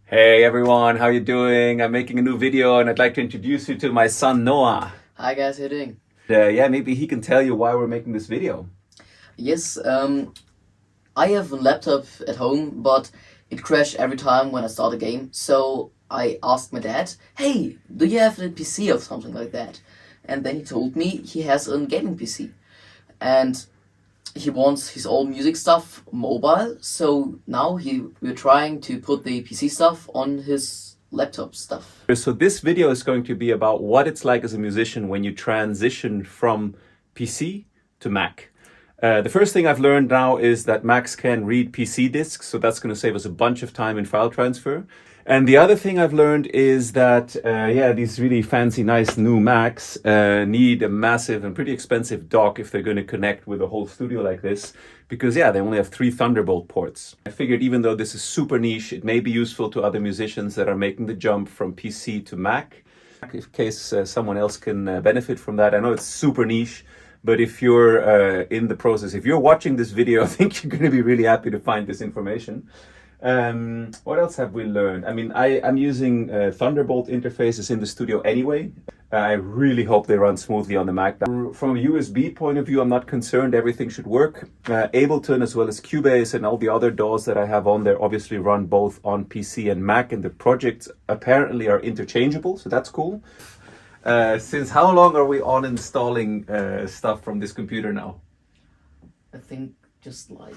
Hey everyone, how you doing? I'm making a new video and I'd like to introduce you to my son Noah. Hi guys, how you doing? Yeah, maybe he can tell you why we're making this video. Yes, I have a laptop at home, but it crashes every time when I start a game. So I asked my dad, hey, do you have a PC or something like that? And then he told me he has a gaming PC. And he wants his old music stuff mobile, so now we're trying to put the PC stuff on his laptop stuff. So this video is going to be about what it's like as a musician when you transition from PC to Mac. The first thing I've learned now is that Macs can read PC disks, so that's going to save us a bunch of time in file transfer. And the other thing I've learned is that, these really fancy, nice new Macs need a massive and pretty expensive dock if they're going to connect with a whole studio like this, because they only have 3 Thunderbolt ports. I figured even though this is super niche, it may be useful to other musicians that are making the jump from PC to Mac, in case someone else can benefit from that. I know it's super niche, but if you're in the process, if you're watching this video, I think you're going to be really happy to find this information. What else have we learned? I mean, I'm using Thunderbolt interfaces in the studio anyway. I really hope they run smoothly on the Mac. From a USB point of view, I'm not concerned. Everything should work. Ableton as well as Cubase and all the other DAWs that I have on there obviously run both on PC and Mac, and the projects apparently are interchangeable, so that's cool. Since how long are we on installing stuff from this computer now? I think just like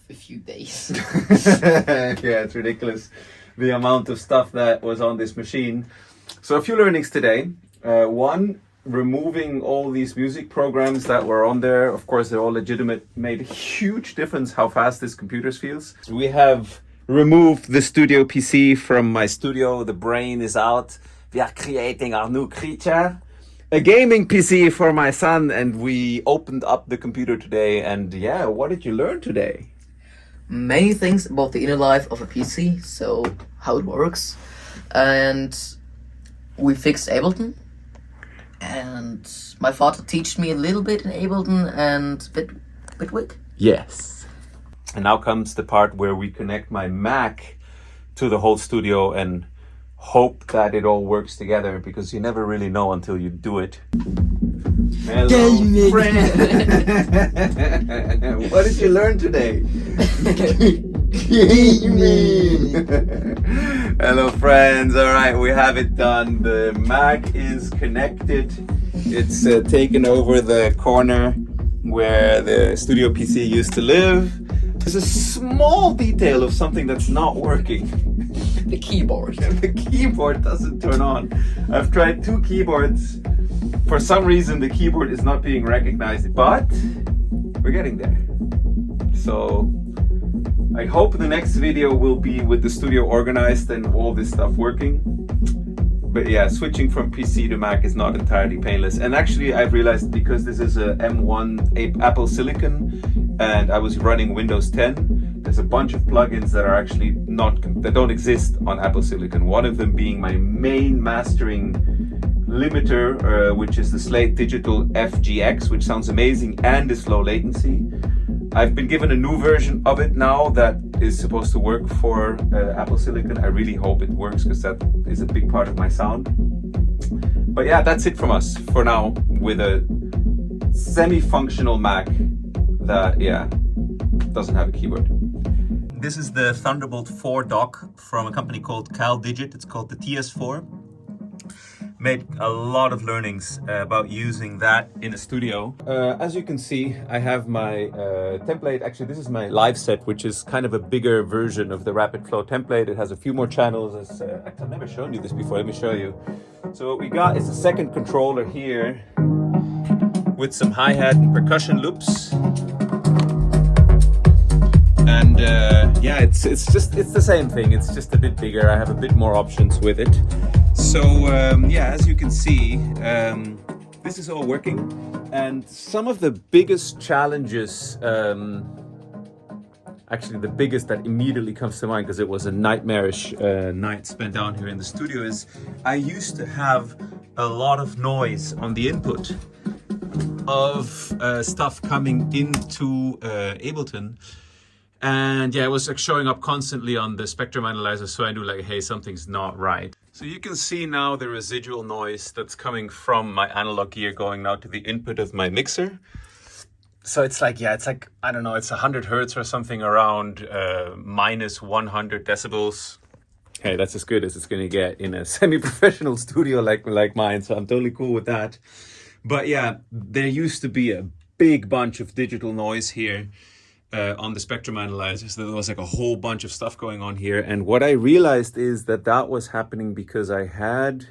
a few days. Yeah, it's ridiculous the amount of stuff that was on this machine. So a few learnings today. One, removing all these music programs that were on there. Of course, they're all legitimate. Made a huge difference how fast this computer feels. We have removed the studio PC from my studio. The brain is out. We are creating our new creature. A gaming PC for my son, and we opened up the computer today. And yeah, what did you learn today? Many things about the inner life of a PC, so how it works. And we fixed Ableton. And my father taught me a little bit in Ableton and Bitwig. Yes. And now comes the part where we connect my Mac to the whole studio and hope that it all works together, because you never really know until you do it. Hello, friend. What did you learn today? Hello, friends. All right, we have it done. The Mac is connected. It's taken over the corner where the studio PC used to live. There's a small detail of something that's not working. The keyboard. The keyboard doesn't turn on. I've tried 2 keyboards. For some reason, the keyboard is not being recognized, but we're getting there. So I hope the next video will be with the studio organized and all this stuff working. But yeah, switching from PC to Mac is not entirely painless. And actually, I've realized because this is a M1 Apple Silicon and I was running Windows 10, there's a bunch of plugins that are actually that don't exist on Apple Silicon. One of them being my main mastering limiter, which is the Slate Digital FGX, which sounds amazing and is low latency. I've been given a new version of it now that is supposed to work for Apple Silicon. I really hope it works, because that is a big part of my sound. But yeah, that's it from us for now, with a semi-functional Mac that, doesn't have a keyboard. This is the Thunderbolt 4 dock from a company called Caldigit. It's called the TS4. Made a lot of learnings about using that in a studio. As you can see, I have my template. Actually, this is my live set, which is kind of a bigger version of the Rapid Flow template. It has a few more channels. I've never shown you this before. Let me show you. So what we got is a second controller here with some hi-hat and percussion loops. And it's the same thing. It's just a bit bigger. I have a bit more options with it. So as you can see, this is all working. And some of the biggest challenges, actually the biggest that immediately comes to mind, because it was a nightmarish night spent down here in the studio, is I used to have a lot of noise on the input of stuff coming into Ableton. And yeah, it was like showing up constantly on the spectrum analyzer. So I knew like, hey, something's not right. So you can see now the residual noise that's coming from my analog gear going now to the input of my mixer. So it's like, yeah, it's like, I don't know, it's 100 hertz or something around minus 100 decibels. Hey, that's as good as it's going to get in a semi-professional studio like mine. So I'm totally cool with that. But yeah, there used to be a big bunch of digital noise here on the spectrum analyzer. So there was like a whole bunch of stuff going on here. And what I realized is that that was happening because I had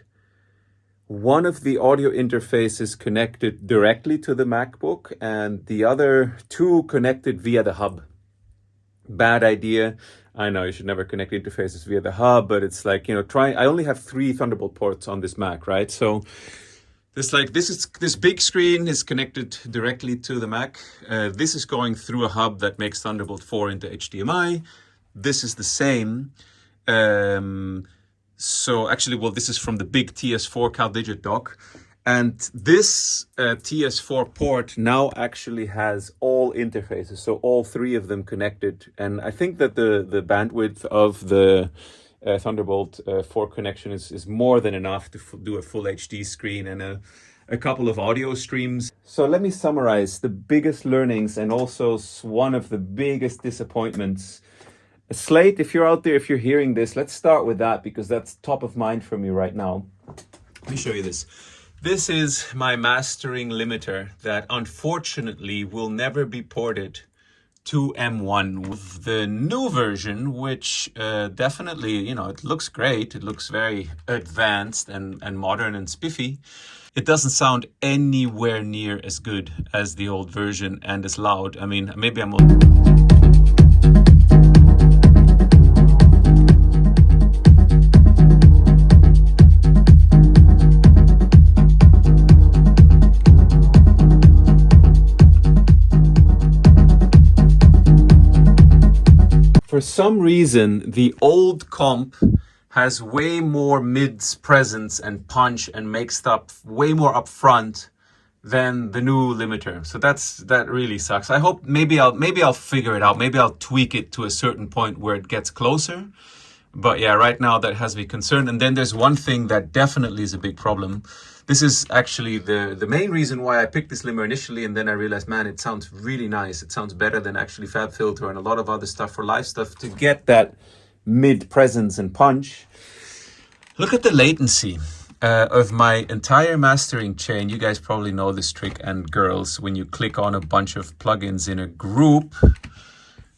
one of the audio interfaces connected directly to the MacBook and the other two connected via the hub. Bad idea. I know you should never connect interfaces via the hub, but it's like, you know, I only have 3 Thunderbolt ports on this Mac, right? So this big screen is connected directly to the Mac. This is going through a hub that makes Thunderbolt 4 into HDMI. This is the same. So actually, well, this is from the big TS4 Caldigit dock. And this TS4 port now actually has all interfaces, so all 3 of them connected. And I think that the bandwidth of the Thunderbolt 4 connection is more than enough to do a full HD screen and a couple of audio streams. So let me summarize the biggest learnings and also one of the biggest disappointments. Slate, if you're out there, if you're hearing this, let's start with that because that's top of mind for me right now. Let me show you this. This is my mastering limiter that unfortunately will never be ported to M1 with the new version, which definitely, you know, it looks great. It looks very advanced and modern and spiffy. It doesn't sound anywhere near as good as the old version and as loud. I mean, maybe I'm... For some reason, the old comp has way more mids presence and punch and makes stuff way more upfront than the new limiter. So that really sucks. I hope maybe I'll figure it out. Maybe I'll tweak it to a certain point where it gets closer. But yeah, right now that has me concerned. And then there's one thing that definitely is a big problem. This is actually the main reason why I picked this limiter initially, and then I realized, man, it sounds really nice. It sounds better than actually FabFilter and a lot of other stuff for live stuff to get that mid presence and punch. Look at the latency of my entire mastering chain. You guys probably know this trick, and girls, when you click on a bunch of plugins in a group.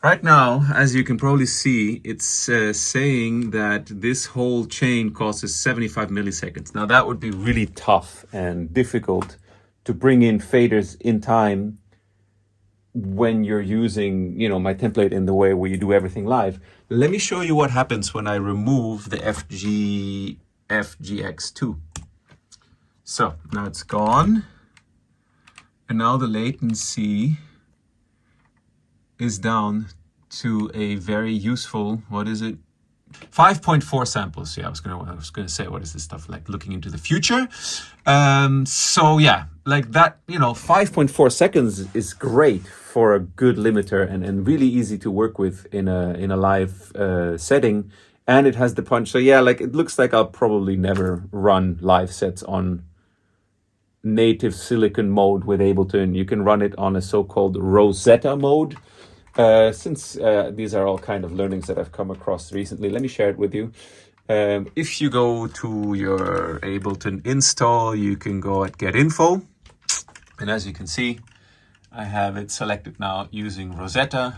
Right now, as you can probably see, it's saying that this whole chain causes 75 milliseconds. Now that would be really tough and difficult to bring in faders in time when you're using, you know, my template in the way where you do everything live. Let me show you what happens when I remove the FGX2. So now it's gone. And now the latency is down to a very useful, what is it? 5.4 samples. Yeah, I was gonna say, what is this stuff like looking into the future? So yeah, like that, you know, 5.4 seconds is great for a good limiter and really easy to work with in a live setting, and it has the punch. So yeah, like it looks like I'll probably never run live sets on native silicon mode with Ableton. You can run it on a so-called Rosetta mode. Since these are all kind of learnings that I've come across recently, let me share it with you. If you go to your Ableton install, you can go at Get Info. And as you can see, I have it selected now using Rosetta,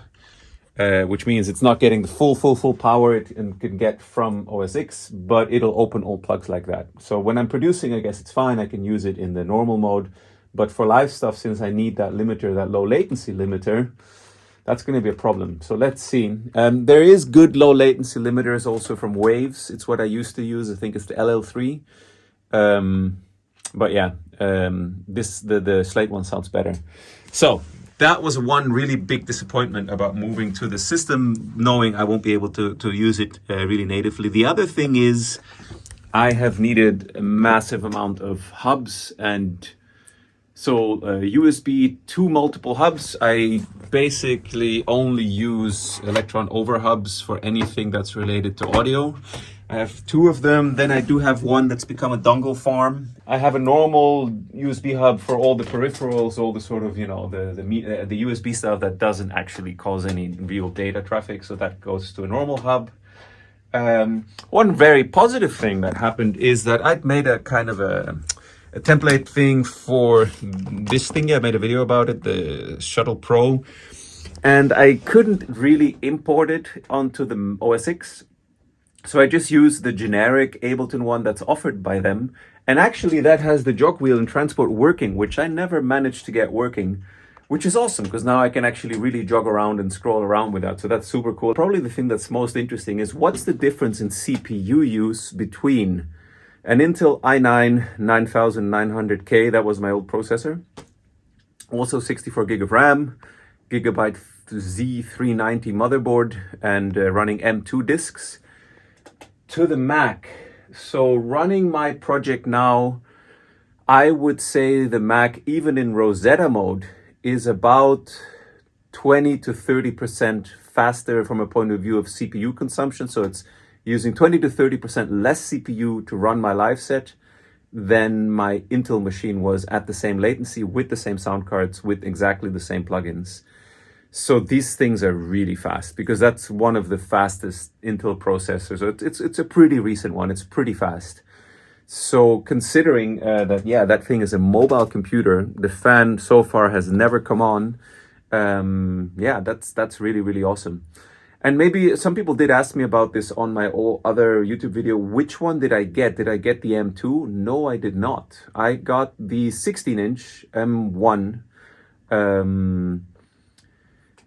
which means it's not getting the full power it can get from OSX, but it'll open all plugs like that. So when I'm producing, I guess it's fine. I can use it in the normal mode. But for live stuff, since I need that limiter, that low latency limiter, that's going to be a problem. So let's see. There is good low latency limiters also from Waves. It's what I used to use. I think it's the LL3. But yeah, the Slate one sounds better. So that was one really big disappointment about moving to the system, knowing I won't be able to use it really natively. The other thing is I have needed a massive amount of hubs and So USB to multiple hubs. I basically only use Electron over hubs for anything that's related to audio. I have 2 of them. Then I do have one that's become a dongle farm. I have a normal USB hub for all the peripherals, all the sort of, the USB stuff that doesn't actually cause any real data traffic. So that goes to a normal hub. One very positive thing that happened is that I'd made a kind of a template thing for this thing. I made a video about it, the ShuttlePro, and I couldn't really import it onto the OS X. So I just used the generic Ableton one that's offered by them. And actually that has the jog wheel and transport working, which I never managed to get working, which is awesome because now I can actually really jog around and scroll around with that. So that's super cool. Probably the thing that's most interesting is what's the difference in CPU use between an Intel i9 9900K, that was my old processor. Also 64 gig of RAM, Gigabyte Z390 motherboard, and running M2 disks. To the Mac. So running my project now, I would say the Mac, even in Rosetta mode, is about 20 to 30% faster from a point of view of CPU consumption. So it's using 20 to 30% less CPU to run my live set than my Intel machine was at the same latency with the same sound cards with exactly the same plugins. So these things are really fast because that's one of the fastest Intel processors. It's a pretty recent one. It's pretty fast. So considering that thing is a mobile computer, the fan so far has never come on. That's really, really awesome. And maybe some people did ask me about this on my other YouTube video. Which one did I get? Did I get the M2? No, I did not. I got the 16-inch M1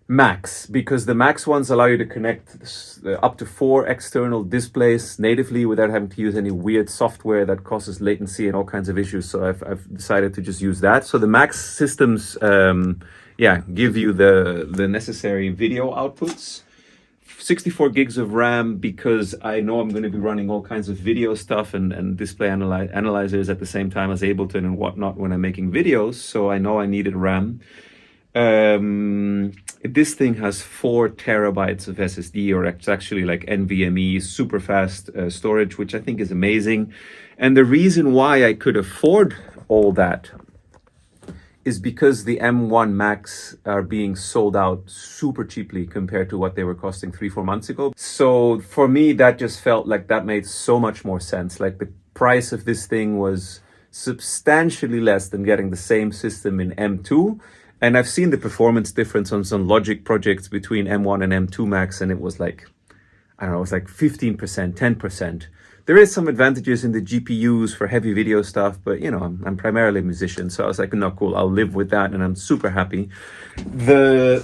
Max, because the Max ones allow you to connect up to 4 external displays natively without having to use any weird software that causes latency and all kinds of issues. So I've decided to just use that. So the Max systems, give you the necessary video outputs. 64 gigs of RAM because I know I'm going to be running all kinds of video stuff and display analyzers at the same time as Ableton and whatnot when I'm making videos. So I know I needed RAM. This thing has 4 terabytes of SSD, or it's actually like NVMe, super fast storage, which I think is amazing. And the reason why I could afford all that is because the M1 Max are being sold out super cheaply compared to what they were costing 3-4 months ago. So for me, that just felt like that made so much more sense. Like the price of this thing was substantially less than getting the same system in M2. And I've seen the performance difference on some Logic projects between M1 and M2 Max, and it was like, I don't know, it was like 15%, 10%. There is some advantages in the GPUs for heavy video stuff, but I'm primarily a musician, so I was like, no, cool, I'll live with that, and I'm super happy. The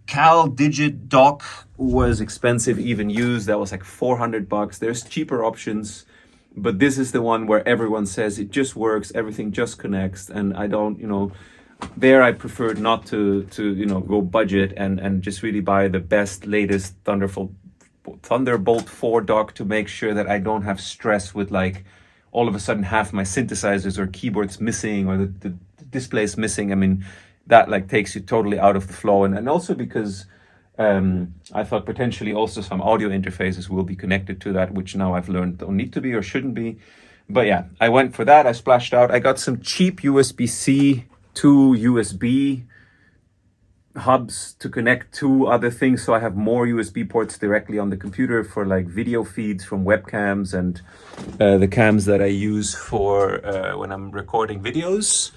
Caldigit dock was expensive, even used. That was like $400. There's cheaper options, but this is the one where everyone says it just works, everything just connects, and I don't, there I preferred not to go budget and just really buy the best, latest Thunderbolt 4 dock to make sure that I don't have stress with like all of a sudden half my synthesizers or keyboards missing or the display's missing. I mean, that like takes you totally out of the flow. And also because I thought potentially also some audio interfaces will be connected to that, which now I've learned don't need to be or shouldn't be. But yeah, I went for that. I splashed out. I got some cheap USB-C to USB hubs to connect to other things, so I have more USB ports directly on the computer for like video feeds from webcams and the cams that I use for when I'm recording videos.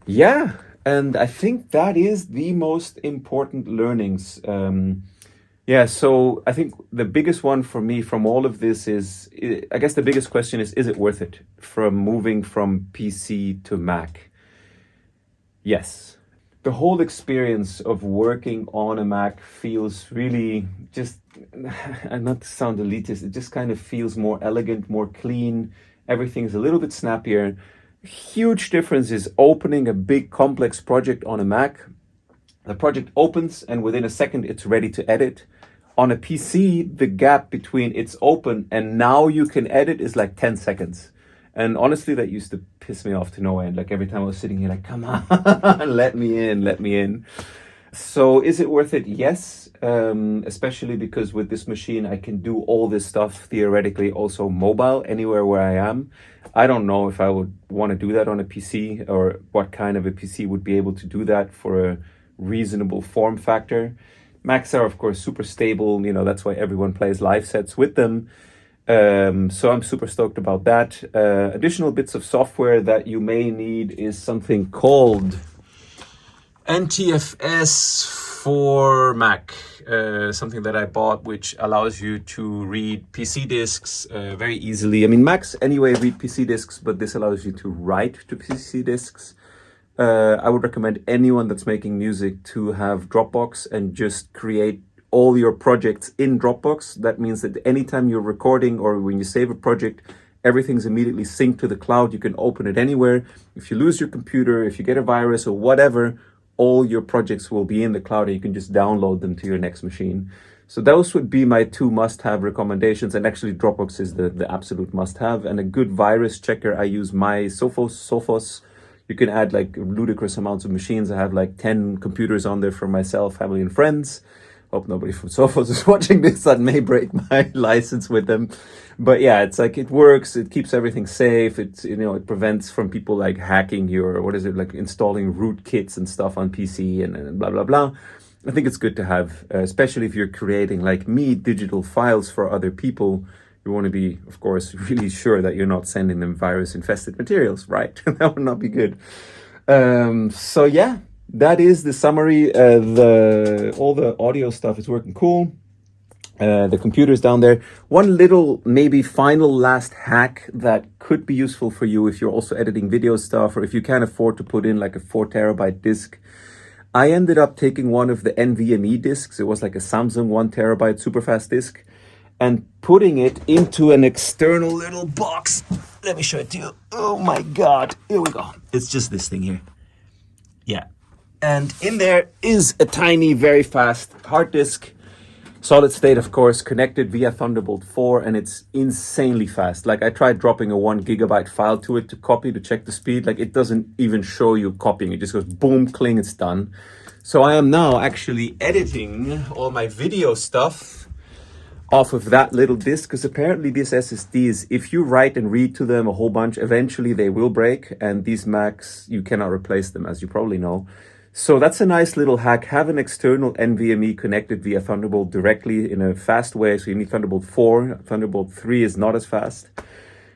Yeah, and I think that is the most important learnings. So I think the biggest one for me from all of this is, I guess the biggest question is it worth it from moving from PC to Mac? Yes. The whole experience of working on a Mac feels really just, and not to sound elitist, it just kind of feels more elegant, more clean. Everything's a little bit snappier. Huge difference is opening a big complex project on a Mac. The project opens and within a second it's ready to edit. On a PC, the gap between it's open and now you can edit is like 10 seconds. And honestly, that used to piss me off to no end. Like every time I was sitting here, like, come on, let me in, let me in. So is it worth it? Yes, especially because with this machine, I can do all this stuff theoretically also mobile anywhere where I am. I don't know if I would want to do that on a PC or what kind of a PC would be able to do that for a reasonable form factor. Macs are, of course, super stable. You know, that's why everyone plays live sets with them. So I'm super stoked about that. Additional bits of software that you may need is something called NTFS for Mac, something that I bought, which allows you to read PC disks very easily. I mean, Macs anyway read PC disks, but this allows you to write to PC disks. I would recommend anyone that's making music to have Dropbox and just create all your projects in Dropbox. That means that anytime you're recording or when you save a project, everything's immediately synced to the cloud. You can open it anywhere. If you lose your computer, if you get a virus or whatever, all your projects will be in the cloud and you can just download them to your next machine. So those would be my two must-have recommendations. And actually Dropbox is the absolute must-have. And a good virus checker, I use my Sophos. You can add like ludicrous amounts of machines. I have like 10 computers on there for myself, family and friends. Hope nobody from Sophos is watching this. That may break my license with them. But yeah, it's like it works. It keeps everything safe. It's, you know, it prevents from people like hacking your, what is it, like installing rootkits and stuff on PC and blah, blah, blah. I think it's good to have, especially if you're creating, like me, digital files for other people. You want to be, of course, really sure that you're not sending them virus-infested materials, right? That would not be good. So yeah. That is the summary. All the audio stuff is working cool. The computer's down there. One little, maybe final last hack that could be useful for you if you're also editing video stuff or if you can't afford to put in like a 4 terabyte disk. I ended up taking one of the NVMe disks. It was like a Samsung 1 terabyte super fast disk and putting it into an external little box. Let me show it to you. Oh my God. Here we go. It's just this thing here. Yeah. And in there is a tiny, very fast hard disk, solid state, of course, connected via Thunderbolt 4, and it's insanely fast. Like I tried dropping a 1 gigabyte file to it to copy to check the speed. Like it doesn't even show you copying. It just goes boom, cling, it's done. So I am now actually editing all my video stuff off of that little disk, because apparently these SSDs, if you write and read to them a whole bunch, eventually they will break, and these Macs, you cannot replace them, as you probably know. So that's a nice little hack. Have an external NVMe connected via Thunderbolt directly in a fast way. So you need Thunderbolt 4. Thunderbolt 3 is not as fast.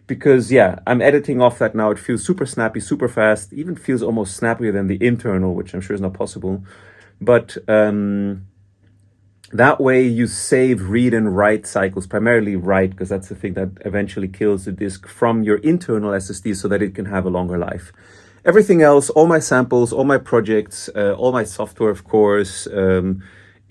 Because, yeah, I'm editing off that now. It feels super snappy, super fast. Even feels almost snappier than the internal, which I'm sure is not possible. But that way you save read and write cycles, primarily write, because that's the thing that eventually kills the disk, from your internal SSD so that it can have a longer life. Everything else, all my samples, all my projects, all my software, of course,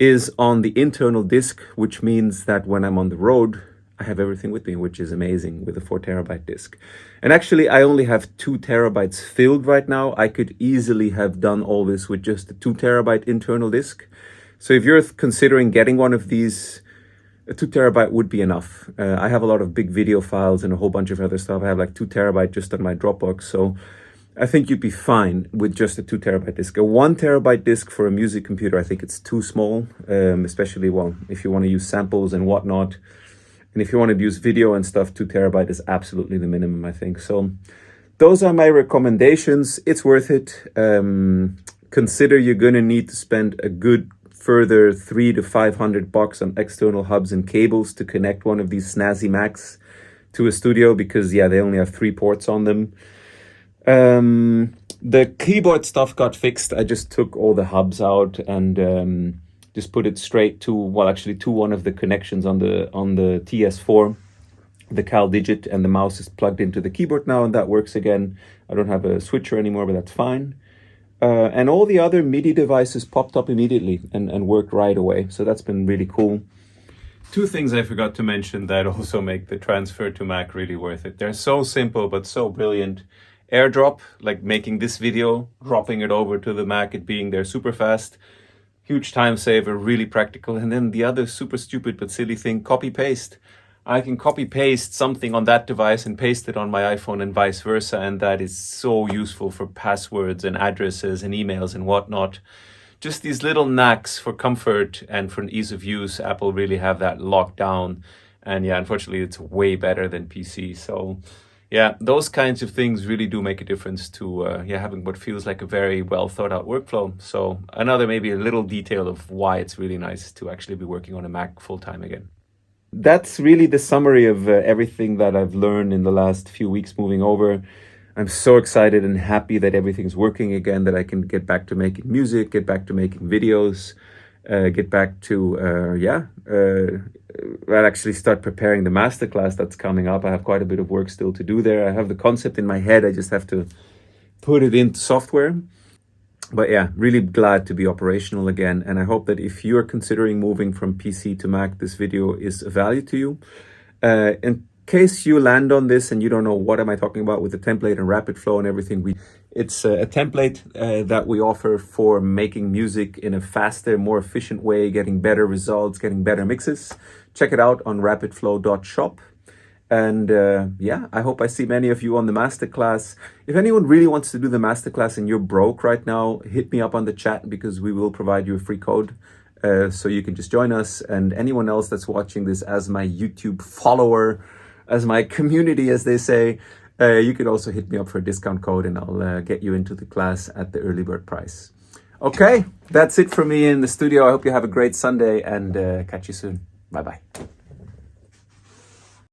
is on the internal disk, which means that when I'm on the road, I have everything with me, which is amazing with a 4 terabyte disk. And actually, I only have 2 terabytes filled right now. I could easily have done all this with just a 2 terabyte internal disk. So if you're considering getting one of these, a 2 terabyte would be enough. I have a lot of big video files and a whole bunch of other stuff. I have like 2 terabyte just on my Dropbox. So I think you'd be fine with just a 2 terabyte disk. A 1 terabyte disk for a music computer, I think it's too small, especially, well, if you want to use samples and whatnot. And if you want to use video and stuff, 2 terabyte is absolutely the minimum, I think. So those are my recommendations. It's worth it. Consider you're going to need to spend a good further $300 to $500 on external hubs and cables to connect one of these snazzy Macs to a studio because, yeah, they only have 3 ports on them. The keyboard stuff got fixed. I just took all the hubs out and just put it straight to, well, actually to one of the connections on the TS4, the Caldigit, and the mouse is plugged into the keyboard now, and that works again. I don't have a switcher anymore, but that's fine. And all the other MIDI devices popped up immediately and worked right away. So that's been really cool. 2 things I forgot to mention that also make the transfer to Mac really worth it. They're so simple, but so brilliant. Airdrop, like making this video, dropping it over to the Mac, it being there super fast. Huge time saver, really practical. And then the other super stupid but silly thing, copy paste. I can copy paste something on that device and paste it on my iPhone and vice versa. And that is so useful for passwords and addresses and emails and whatnot. Just these little knacks for comfort and for an ease of use. Apple really have that locked down. And yeah, unfortunately, it's way better than PC. So yeah, those kinds of things really do make a difference to having what feels like a very well thought out workflow. So another maybe a little detail of why it's really nice to actually be working on a Mac full time again. That's really the summary of everything that I've learned in the last few weeks moving over. I'm so excited and happy that everything's working again, that I can get back to making music, get back to making videos, get back to, I'll actually start preparing the Masterclass that's coming up. I have quite a bit of work still to do there. I have the concept in my head. I just have to put it into software. But yeah, really glad to be operational again. And I hope that if you're considering moving from PC to Mac, this video is of value to you. In case you land on this and you don't know what am I talking about with the template and rapid flow and everything, it's a template that we offer for making music in a faster, more efficient way, getting better results, getting better mixes. Check it out on rapidflow.shop. And I hope I see many of you on the Masterclass. If anyone really wants to do the Masterclass and you're broke right now, hit me up on the chat because we will provide you a free code. So you can just join us. And anyone else that's watching this as my YouTube follower, as my community, as they say, you could also hit me up for a discount code and I'll get you into the class at the early bird price. Okay, that's it for me in the studio. I hope you have a great Sunday and catch you soon. Bye-bye.